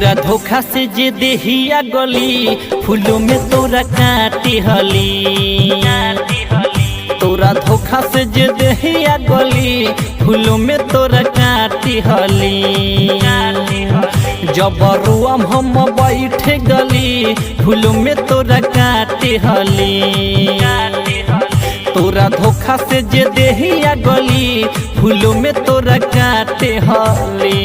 तोरा धोखा से जे देहिया गली फूलों में तोरा काटी हली। तोरा धोखा से जे देहिया गली फूलों में तोरा काटी हली। जब रुआम हम बैठे गली फूलों में तोरा काटी हली। तोरा धोखा से जे देहिया गली फूलों में तोरा काटे हली।